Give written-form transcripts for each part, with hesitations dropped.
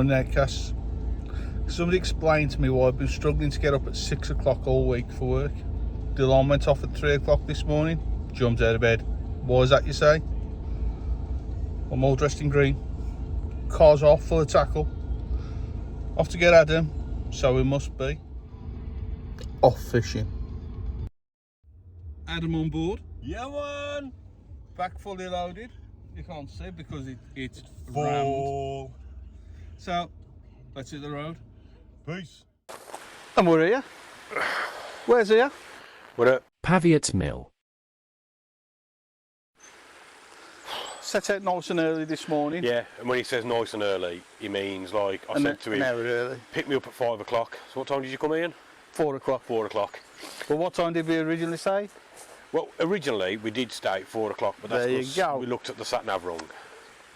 morning outcasts. Somebody explained to me why I've been struggling to get up at 6 o'clock all week for work. The alarm went off at 3 o'clock this morning, jumped out of bed. Why is that, you say? I'm all dressed in green, car's off full of tackle, off to get Adam, so we must be off fishing. Adam on board. Yeah, man. Back fully loaded. You can't see because it's Full. rammed. So let's hit the road. Peace. And we're here. Where's here? What up? Pavyotts Mill. Set out nice and early this morning. Yeah, and when he says nice and early, he means like I said to him, an hour early. pick me up at 5 o'clock. So what time did you come in? 4 o'clock. 4 o'clock. Well, what time did we originally say? Well, originally we did stay at 4 o'clock, but that's There you because go. we looked at the sat-nav wrong.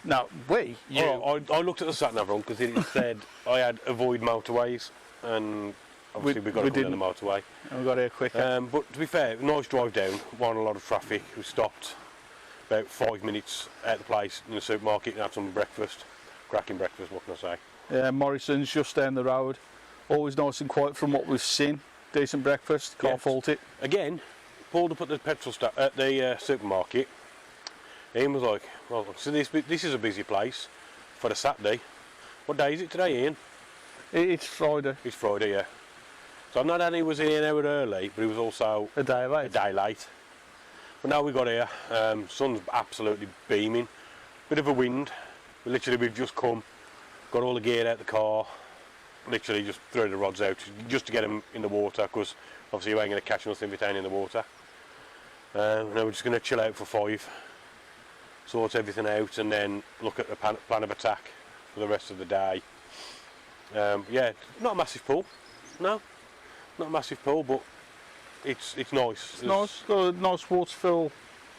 No, we. You. Oh, I looked at the sat-nav wrong because it said I had avoid motorways, and obviously we've got to come down the motorway. And we got here quicker. But to be fair, nice drive down, wasn't a lot of traffic. We stopped about 5 minutes at the place in the supermarket and had some breakfast. Cracking breakfast, what can I say? Yeah, Morrison's just down the road. Always nice and quiet from what we've seen. Decent breakfast, can't fault it. Again, pulled up at the at the supermarket. Ian was like, well, so this is a busy place for a Saturday. What day is it today, Ian? It's Friday. It's Friday, yeah. So not only was he an hour early, but he was also A day late. a day late. But now we got here, sun's absolutely beaming. Bit of a wind. We've just come, got all the gear out the car, literally just threw the rods out just to get them in the water, because obviously you ain't going to catch nothing if it ain't in the water. Now we're just going to chill out for 5, sort everything out, and then look at the plan of attack for the rest of the day. Yeah, not a massive pool, no, not a massive pool, but it's nice. It's nice. Got a nice waterfall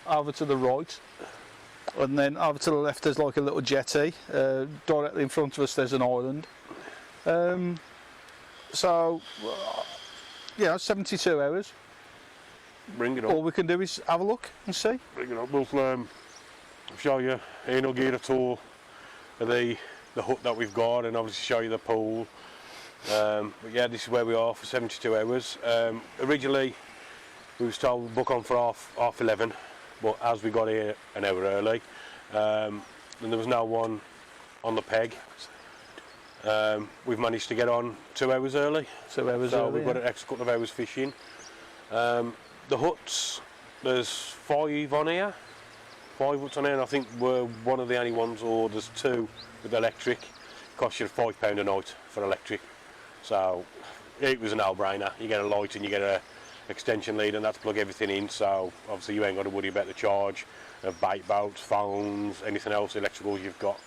over to the right, and then over to the left there's like a little jetty. Directly in front of us there's an island. So yeah, 72 hours. Bring it up. All we can do is have a look and see. Bring it up. We'll show you. Ian will give a tour of the hut that we've got, and obviously show you the pool. But yeah, this is where we are for 72 hours. Originally we was told to book on for half 11, but as we got here an hour early, and there was no one on the peg, we've managed to get on 2 hours early. 2 hours so early, we've got an extra couple of hours fishing. The huts, there's 5 on here. 5 huts on here, and I think we're one of the only ones, or there's 2 with electric. Costs you £5 a night for electric. So it was a no-brainer. You get a light and you get a extension lead, and that's plug everything in. So obviously you ain't got to worry about the charge of bait boats, phones, anything else electricals you've got.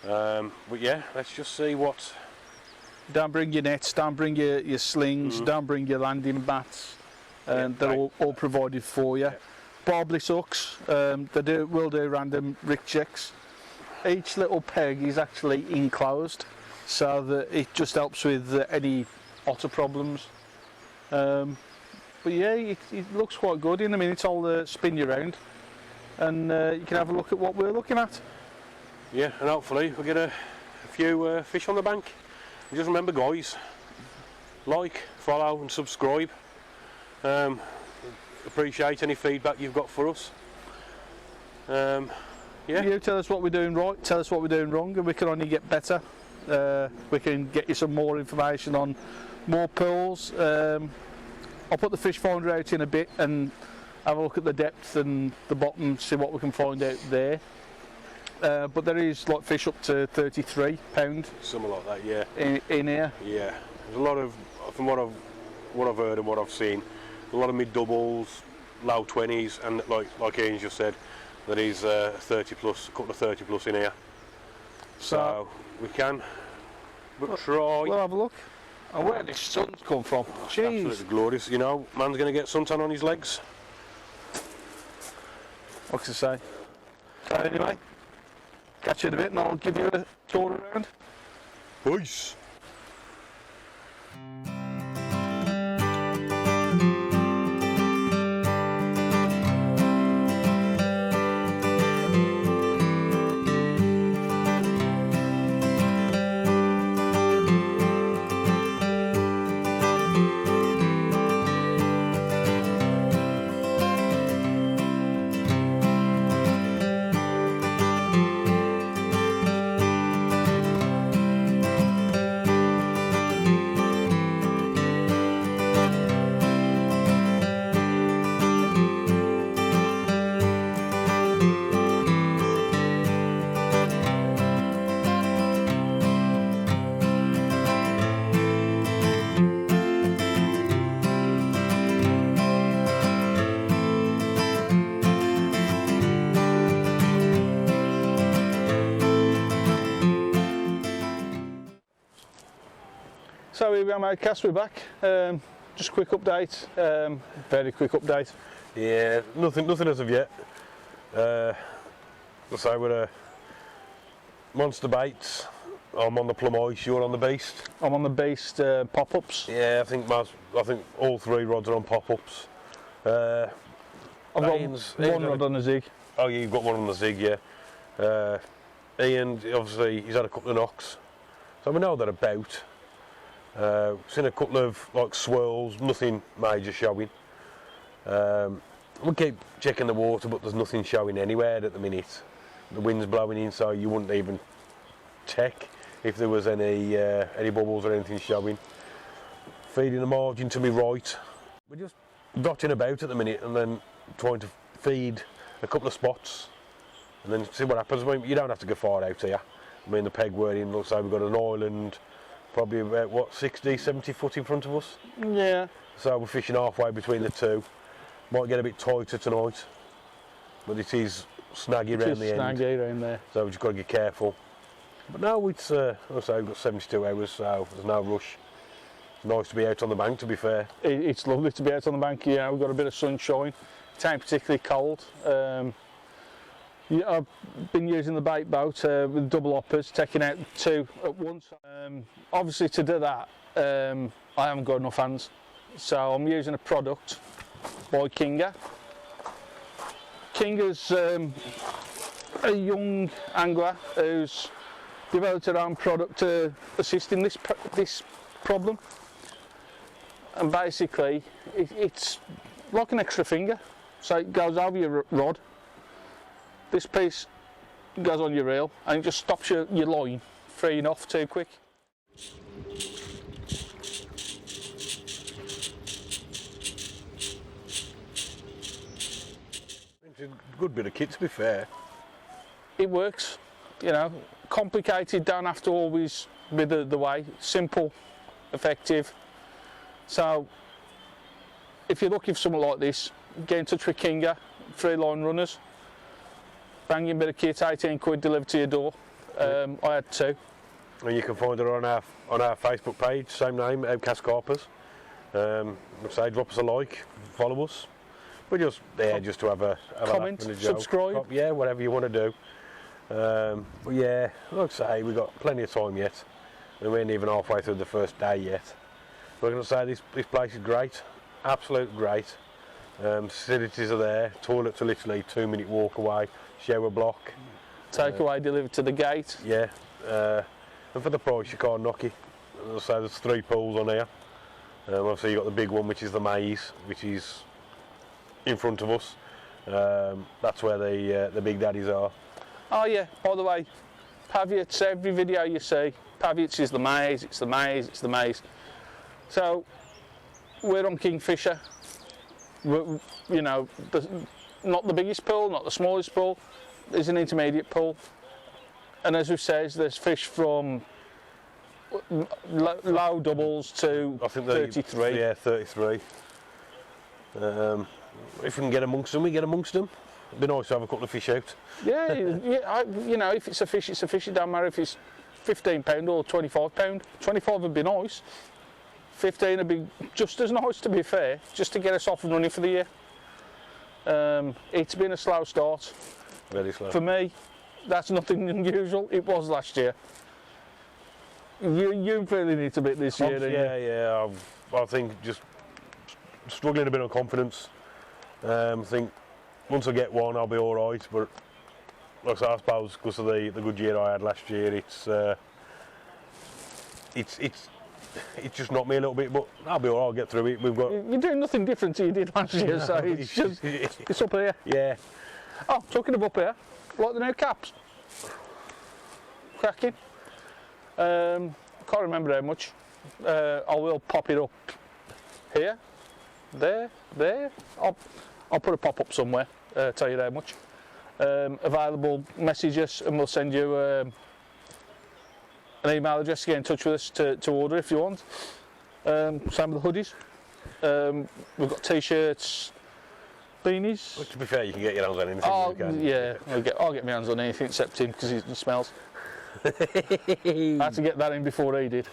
But yeah, let's just see what. Don't bring your nets, don't bring your slings, don't bring your landing mats. They're all provided for you. Barbless hooks, they will do random rig checks. Each little peg is actually enclosed, so that it just helps with any otter problems. But yeah, it looks quite good. In a minute I'll spin you around, and you can have a look at what we're looking at. Yeah, and hopefully we'll get a few fish on the bank. And just remember, guys, like, follow and subscribe. Appreciate any feedback you've got for us. Yeah. You tell us what we're doing right, tell us what we're doing wrong, and we can only get better. We can get you some more information on more pools. I'll put the fish finder out in a bit and have a look at the depth and the bottom, see what we can find out there. But there is like fish up to £33. Something like that, yeah. In here. Yeah, there's a lot of, from what I've heard and what I've seen, a lot of mid doubles, low 20s, and like Ian just said, there is 30 plus, a couple of 30 plus in here. So we can, but try. We'll have a lock. And where did the sun's come from? Jeez. Absolutely glorious, you know, man's going to get suntan on his legs. What can I say? So anyway, catch you in a bit and I'll give you a tour around. Peace. So here we are, mate, Cass, we're back. Just a quick update, very quick update. Yeah, nothing as of yet. Let's say we're Monster Baits. I'm on the plum ice, you're on the beast. I'm on the beast pop-ups. Yeah, I think all 3 rods are on pop-ups. I've got one rod on a zig. Oh yeah, you've got one on the zig, yeah. Ian, obviously, he's had a couple of knocks, so we know they're about. Seen a couple of like swirls, nothing major showing. We keep checking the water, but there's nothing showing anywhere at the minute. The wind's blowing in, so you wouldn't even check if there was any bubbles or anything showing. Feeding the margin to me right. We're just dotting about at the minute and then trying to feed a couple of spots and then see what happens. I mean, you don't have to go far out here. I mean, the peg we're in looks like we've got an island probably about, what, 60, 70 foot in front of us? Yeah. So we're fishing halfway between the two. Might get a bit tighter tonight, but it is snaggy around the end. Snaggy around there. So we've just got to get careful. But now it's, also we've got 72 hours, so there's no rush. It's nice to be out on the bank, to be fair. It's lovely to be out on the bank, yeah, we've got a bit of sunshine. It ain't particularly cold. Yeah, I've been using the bait boat with double hoppers, taking out 2 at once. Obviously to do that, I haven't got enough hands. So I'm using a product by Kinga. Kinga's a young angler who's developed her own product to assist in this problem. And basically, it's like an extra finger. So it goes over your rod. This piece goes on your reel and it just stops your line freeing off too quick. It's a good bit of kit, to be fair. It works, you know, complicated, don't have to always be the way, simple, effective. So if you're looking for something like this, get in touch with Kinga, 3 line runners. Banging bit of kit, 18 quid delivered to your door. I had 2. And you can find her on our Facebook page, same name, Outcast Carpers. Say drop us a like, follow us. We're just there just to have a comment, laugh and a joke. subscribe. Yeah, whatever you want to do. But yeah, like I say, we've got plenty of time yet. And we ain't even halfway through the first day yet. We're going to say this place is great, absolute great. Facilities are there, toilets are literally 2-minute walk away, shower block. Takeaway delivered to the gate. Yeah, and for the price you can't knock it. So there's 3 pools on here. Obviously you've got the big one, which is the maze, which is in front of us. That's where the big daddies are. Oh yeah, by the way, Pavyotts, every video you see, Pavyotts is the maze, it's the maze, it's the maze. So we're on Kingfisher. You know, not the biggest pool, not the smallest pool. There's an intermediate pool, and as we says, there's fish from low doubles to, I think 33. Yeah, 33. If we can get amongst them, we get amongst them. It'd be nice to have a couple of fish out. Yeah, you know, if it's a fish, it's a fish. It don't matter if it's £15 or £25. 25 would be nice. 15 would be just as nice, to be fair, just to get us off and running for the year. It's been a slow start. Very slow. For me, that's nothing unusual. It was last year. You really need to beat this year, don't you? Yeah. I think just struggling a bit on confidence. I think once I get one, I'll be all right. But like I suppose because of the good year I had last year, it's just knocked me a little bit, but I'll be all right, I'll get through it. You're doing nothing different to you did last year, so it's up here. Yeah. Oh, talking of up here, like the new caps. Cracking. Can't remember how much. I will pop it up here, there. I'll put a pop up somewhere, tell you how much. Available, message us and we'll send you an email address to get in touch with us to order if you want. Same with the hoodies. We've got t-shirts, beanies. Well, to be fair, you can get your hands on anything. Oh, yeah, I'll get my hands on anything except him because he smells. I had to get that in before he did.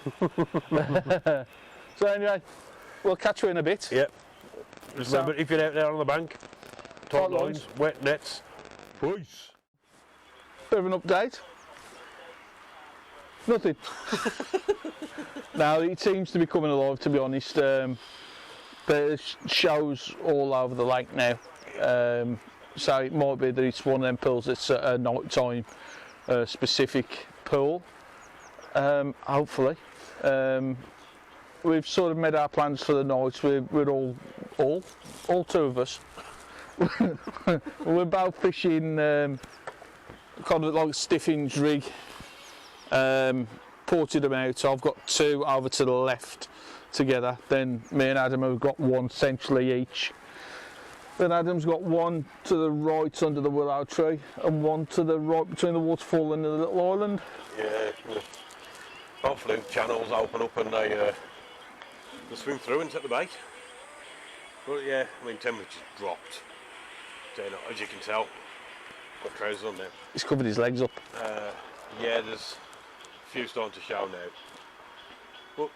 So anyway, we'll catch you in a bit. Yep. Just remember, if you're out there on the bank, tight lines, wet nets. Peace. Bit of an update. Nothing. Now it seems to be coming alive, to be honest. There's shows all over the lake now. So it might be that it's one of them pools that's a night time specific pool. Hopefully. We've sort of made our plans for the night. We're all two of us. We're both fishing kind of like Stiffin's rig. Ported them out. So I've got two over to the left together. Then me and Adam have got one centrally each. Then Adam's got one to the right under the willow tree and one to the right between the waterfall and the little island. Yeah. Hopefully the channels open up and they swim through and take the bait. But yeah, I mean temperature's dropped. So, you know, as you can tell, got trousers on now. He's covered his legs up. Yeah, there's a few starting to show now. But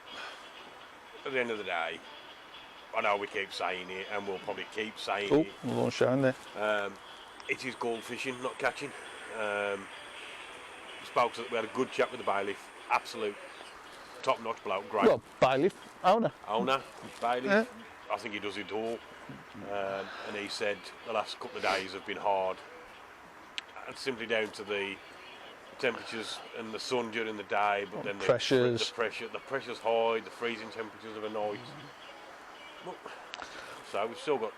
at the end of the day, I know we keep saying it and we'll probably keep saying it. Oh, one showing there. It is gold fishing, not catching. We had a good chat with the bailiff. Absolute top-notch bloke, great. Well, bailiff, owner. Bailiff. Yeah. I think he does it all. And he said the last couple of days have been hard. And simply down to the temperatures and the sun during the day, but then the pressure's high, the freezing temperatures of a night. Well, so we've still got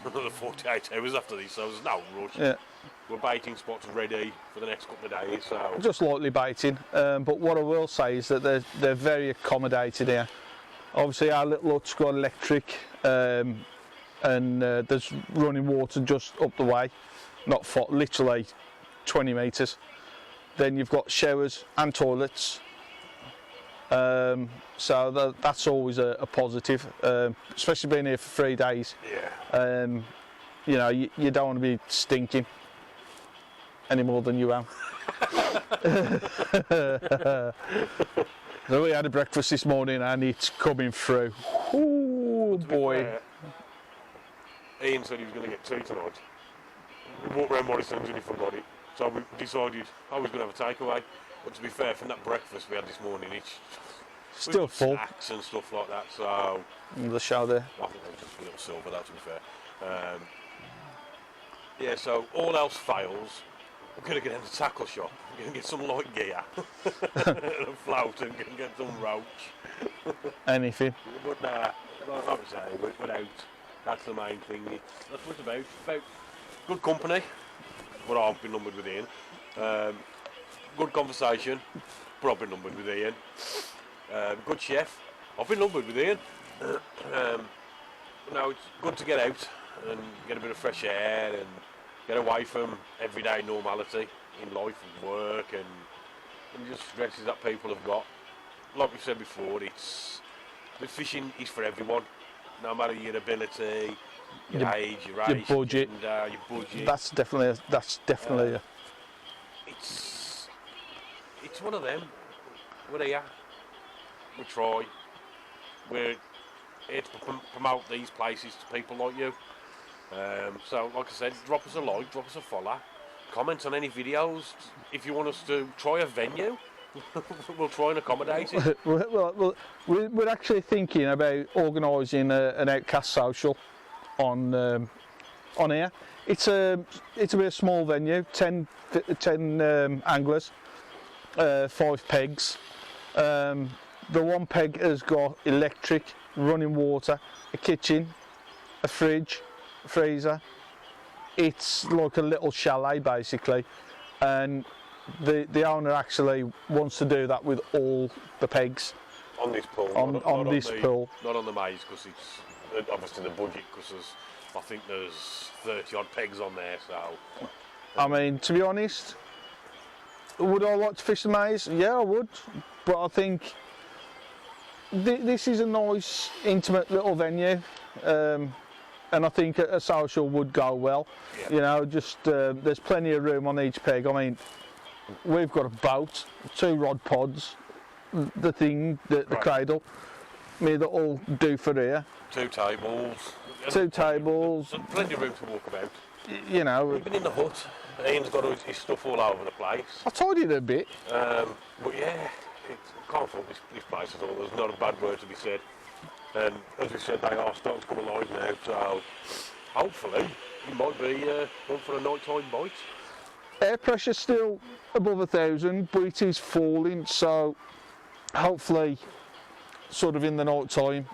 another 48 hours after this, so there's no rush. Yeah. We're baiting spots ready for the next couple of days. So just lightly baiting, but what I will say is that they're very accommodated here. Obviously our little hut's got electric, and there's running water just up the way, not far, literally 20 metres. Then you've got showers and toilets, so that's always a positive, especially being here for 3 days. Yeah. You know, you don't want to be stinking any more than you am. So we had a breakfast this morning and it's coming through. Oh boy. Ian said he was going to get tea tonight. We walked around Morrison's and he forgot it. So we decided I was going to have a takeaway. But to be fair, from that breakfast we had this morning, it's still full. Snacks and stuff like that. So the show there. I think that was just a little silver, that to be fair. Yeah, so all else fails, we're going to get in the tackle shop. We're going to get some light gear, a float, and get some roach. Anything. But like I was saying, we're out. That's the main thing. That's what it's about. It's about good company, but I've been numbered with Ian. Good conversation, but I've been numbered with Ian. Good chef, I've been numbered with Ian. Now it's good to get out and get a bit of fresh air and get away from everyday normality in life and work and just stresses that people have got. Like we said before, the fishing is for everyone, no matter your ability, your age, your race, your budget. Your budget. That's definitely. It's one of them. We're here. We try. We're here to promote these places to people like you. So, like I said, drop us a like, drop us a follow, comment on any videos. If you want us to try a venue, we'll try and accommodate it. Well, we're actually thinking about organising an Outcast social on here. It's a bit of small venue, 10 anglers, 5 pegs. The one peg has got electric, running water, a kitchen, a fridge, a freezer. It's like a little chalet basically, and the owner actually wants to do that with all the pegs on this pool. On this pool. Not on the maze, because it's obviously the budget, because I think there's 30 odd pegs on there. So I mean, to be honest, would I like to fish the maze? Yeah, I would, but I think this is a nice, intimate little venue, and I think a social would go well. Yeah. You know, just there's plenty of room on each peg. I mean, we've got a boat, 2 rod pods, the thing, the cradle, me that'll do for here. 2 tables. 2 tables. There's plenty of room to walk about. You know. Even in the hut, Ian's got his stuff all over the place. I tidied it a bit. But yeah, I can't fault this place at all. There's not a bad word to be said. And as we said, they are starting to come alive now, so hopefully you might be one for a night-time bite. Air pressure's still above 1,000, but it is falling, so hopefully sort of in the night time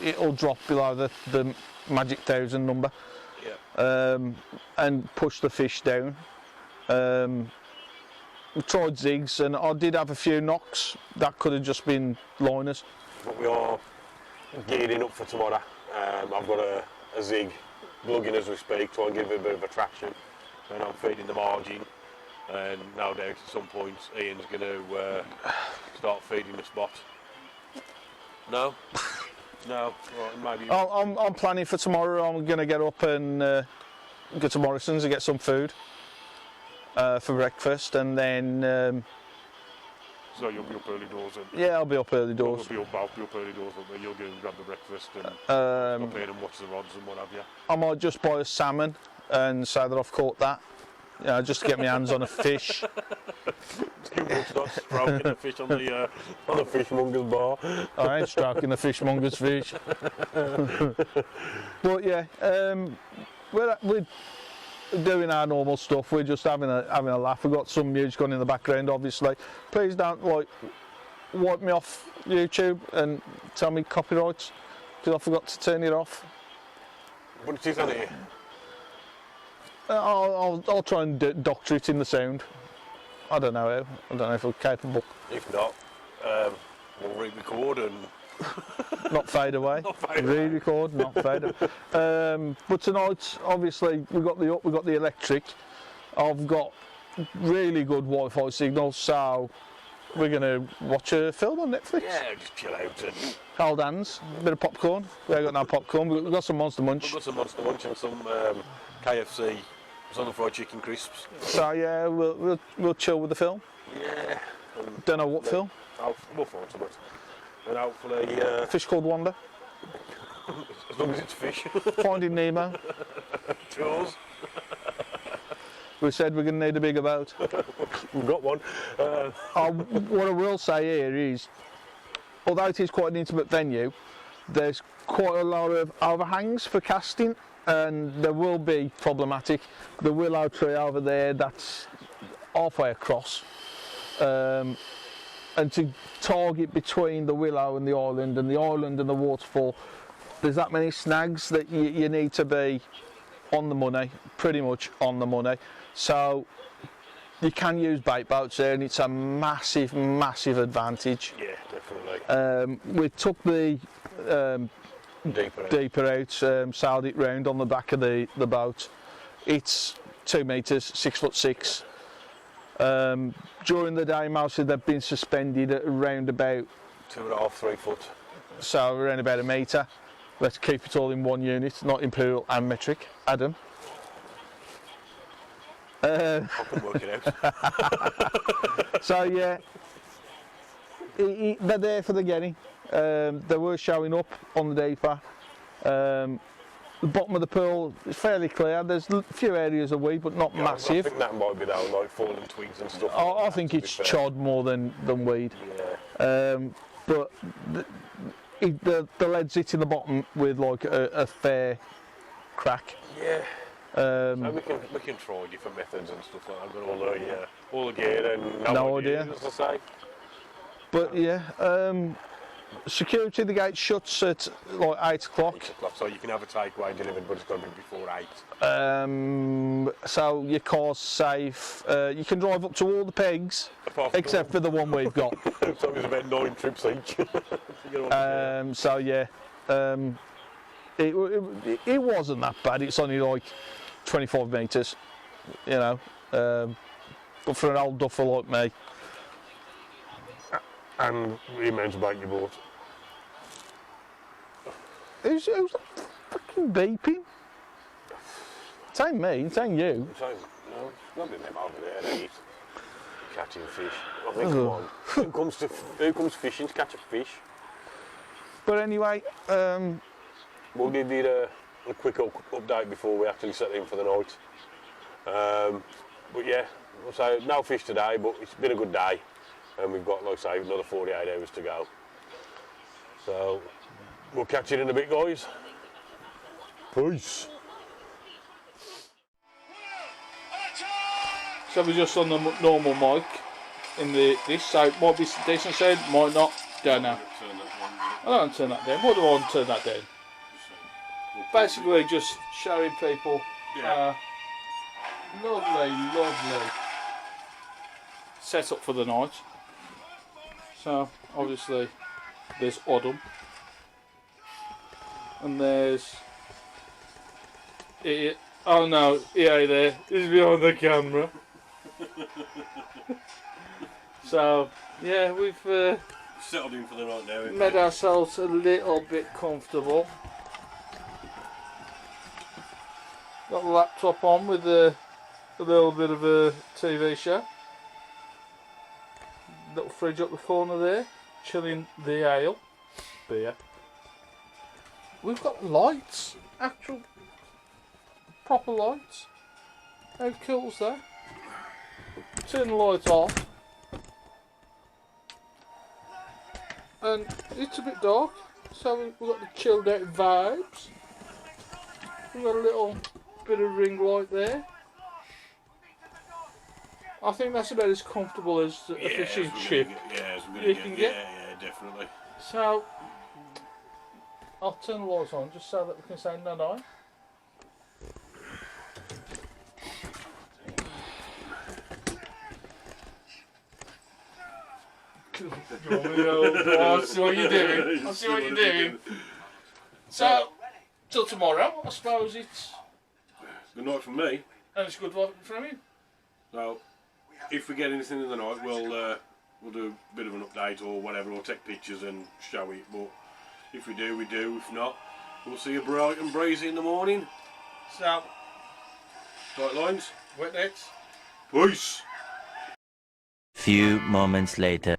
it'll drop below the magic 1,000 number. Yeah. And push the fish down. We tried zigs and I did have a few knocks. That could have just been liners. But we are gearing up for tomorrow. I've got a zig lugging as we speak, try and give it a bit of attraction. And I'm feeding the margin. And no doubt at some point Ian's going to start feeding the spot. No? No? Right, maybe. I'm planning for tomorrow. I'm going to get up and go to Morrison's and get some food for breakfast, and then. So you'll be up early doors then? Yeah, I'll be up early doors. You'll be up early doors, but you'll go and grab the breakfast and stop here and watch the rods and what have you. I might just buy a salmon and say that I've caught that. You know, just to get my hands on a fish. Start stroking the fish on the fishmonger's bar. I ain't stroking the fishmonger's fish. But yeah, we're doing our normal stuff. We're just having a laugh. We've got some music on in the background, obviously. Please don't wipe me off YouTube and tell me copyrights because I forgot to turn it off. But it is on here. I'll try and doctor it in the sound. I don't know how. I don't know if I'm capable. If not, we'll re-record and not fade away. Re-record, not fade away. But tonight, obviously, we've got the electric. I've got really good Wi-Fi signal, so we're going to watch a film on Netflix. Yeah, just chill out and hold hands. A bit of popcorn. We ain't got no popcorn. We've got some Monster Munch. We've got some Monster Munch and some KFC. Some fried chicken crisps. So yeah, we'll chill with the film. Yeah. Don't know what film. We'll find something. And hopefully... Fish Called Wanda. As long as it's fish. Finding Nemo. Jaws. We said we're going to need a bigger boat. We've got one. What I will say here is, although it is quite an intimate venue, there's quite a lot of overhangs for casting. And there will be problematic. The willow tree over there, that's halfway across. And to target between the willow and the island and the waterfall, there's that many snags that you need to be on the money, pretty much on the money. So you can use bait boats there and it's a massive, massive advantage. Yeah, definitely. We took the deeper out, sailed it round on the back of the boat. It's 2 metres, 6'6". During the day, mostly they've been suspended at around about 2.5, 3 foot. So around about 1 metre. Let's keep it all in one unit, not imperial and metric. Adam. I can work it out. So yeah, they're there for the getting. They were showing up on the deeper. The bottom of the pool is fairly clear. There's a few areas of weed, but not massive. I think that might be down like fallen twigs and stuff. I think it's chod more than weed. Yeah. But the lead's hitting the bottom with like a fair crack. Yeah. So we can try different methods and stuff like that. I've got all the gear and no idea. As I say. But yeah, security, the gate shuts at like 8 o'clock. 8 o'clock, so you can have a takeaway delivered, but it's got to be before 8. So your car's safe. You can drive up to all the pegs, except for the one we've got. So there's about 9 trips each. So yeah, it wasn't that bad. It's only like 25 metres, you know. But for an old duffer like me. And the amount of bait you bought. Who's that fucking beeping? It ain't me, it ain't you. No, it's not been them over there, catching fish. I mean, come on. Who comes fishing to catch a fish? But anyway, We'll give you a quick update before we actually set in for the night. But yeah, I'll say no fish today, but it's been a good day, and we've got, like I say, another 48 hours to go. So we'll catch you in a bit, guys. Peace. so we're just on the normal mic in this, so it might be decent sound, might not, don't know. I don't turn that down. Why do I want to turn that down? Basically just showing people lovely setup for the night. So obviously there's Odom, and there's oh no, there, he's behind the camera. So yeah, we've Settled in for the night now. made ourselves a little bit comfortable. Got the laptop on with a little bit of a TV show. Little fridge up the corner there, chilling the ale, beer. We've got lights, actual proper lights. How cool's that? Turn the lights off, and it's a bit dark, so we've got the chilled out vibes. We've got a little bit of ring light there. I think that's about as comfortable as a fishing chip you can get. Yeah, definitely. So I'll turn the lights on just so that we can say no. I see what you're doing. I see what you're doing. So, till tomorrow, I suppose it's. Good night from me. And it's good luck from you. So, if we get anything in the night, we'll do a bit of an update or whatever, or take pictures and show it. But if we do, we do. If not, we'll see you bright and breezy in the morning. So, Tight lines. wet nets. Peace. Few moments later.